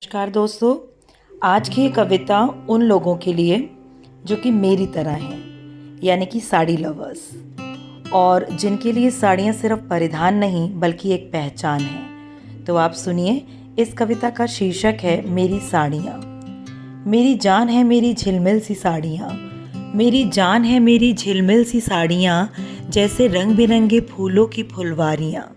नमस्कार दोस्तों। आज की ये कविता उन लोगों के लिए जो कि मेरी तरह हैं, यानी कि साड़ी लवर्स, और जिनके लिए साड़ियाँ सिर्फ परिधान नहीं बल्कि एक पहचान है। तो आप सुनिए, इस कविता का शीर्षक है मेरी साड़ियाँ। मेरी जान है मेरी झिलमिल सी साड़ियाँ, मेरी जान है मेरी झिलमिल सी साड़ियाँ, जैसे रंग बिरंगे फूलों की फुलवारियाँ।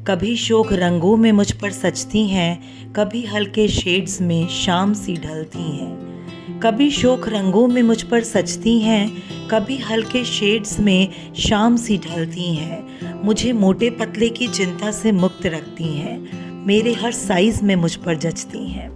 कभी शोक रंगों में मुझ पर सजती हैं, कभी हल्के शेड्स में शाम सी ढलती हैं। कभी शोक रंगों में मुझ पर सजती हैं, कभी हल्के शेड्स में शाम सी ढलती हैं। मुझे मोटे पतले की चिंता से मुक्त रखती हैं, मेरे हर साइज में मुझ पर जचती हैं।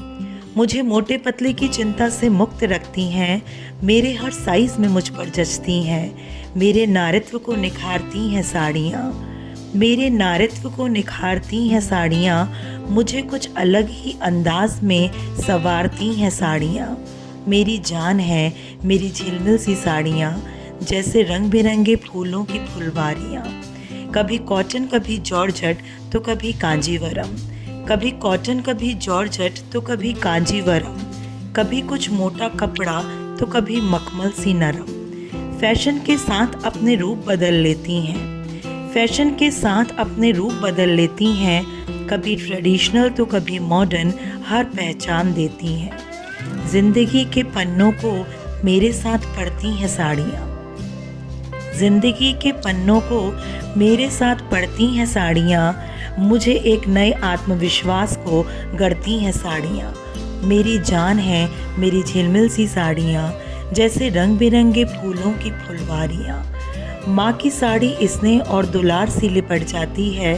मुझे मोटे पतले की चिंता से मुक्त रखती हैं, मेरे हर साइज में मुझ पर जचती हैं। मेरे नारित्व को निखारती हैं साड़ियाँ, मेरे नारित्व को निखारती हैं साड़ियाँ, मुझे कुछ अलग ही अंदाज में संवारती हैं साड़ियाँ। मेरी जान है मेरी झिलमिल सी साड़ियाँ, जैसे रंग बिरंगे फूलों की फुलवारियाँ। कभी कॉटन कभी जॉर्जेट तो कभी कांजीवरम, कभी कॉटन कभी जॉर्जेट तो कभी कांजीवरम, कभी कुछ मोटा कपड़ा तो कभी मखमल सी नरम। फैशन के साथ अपने रूप बदल लेती हैं, फैशन के साथ अपने रूप बदल लेती हैं। कभी ट्रेडिशनल तो कभी मॉडर्न, हर पहचान देती हैं। जिंदगी के पन्नों को मेरे साथ पढ़ती हैं साड़ियाँ, जिंदगी के पन्नों को मेरे साथ पढ़ती हैं साड़ियाँ। मुझे एक नए आत्मविश्वास को गढ़ती हैं साड़ियाँ। मेरी जान है मेरी झिलमिल सी साड़ियाँ, जैसे रंग बिरंगे फूलों की फुलवारियाँ। माँ की साड़ी स्नेह और दुलार सी लिपट जाती है,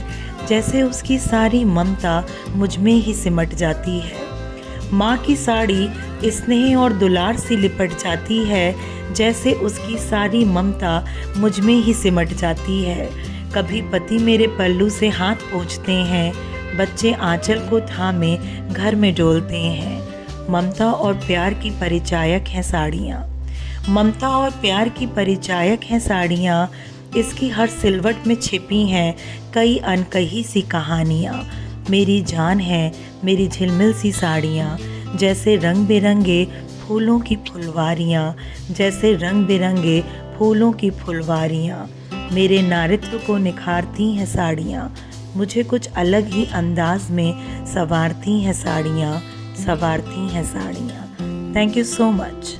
जैसे उसकी सारी ममता मुझ में ही सिमट जाती है। माँ की साड़ी स्नेह और दुलार सी लिपट जाती है, जैसे उसकी सारी ममता मुझ में ही सिमट जाती है। कभी पति मेरे पल्लू से हाथ पोंछते हैं, बच्चे आंचल को थामे घर में डोलते हैं। ममता और प्यार की परिचायक हैं साड़ियाँ, ममता और प्यार की परिचायक हैं साड़ियाँ। इसकी हर सिलवट में छिपी हैं कई अनकही सी कहानियाँ। मेरी जान है मेरी झिलमिल सी साड़ियाँ, जैसे रंग बिरंगे फूलों की फुलवारियाँ, जैसे रंग बिरंगे फूलों की फुलवारियाँ। मेरे नारित्व को निखारती हैं साड़ियाँ, मुझे कुछ अलग ही अंदाज में संवारती हैं साड़ियाँ, संवारती हैं साड़ियाँ। Thank you so much.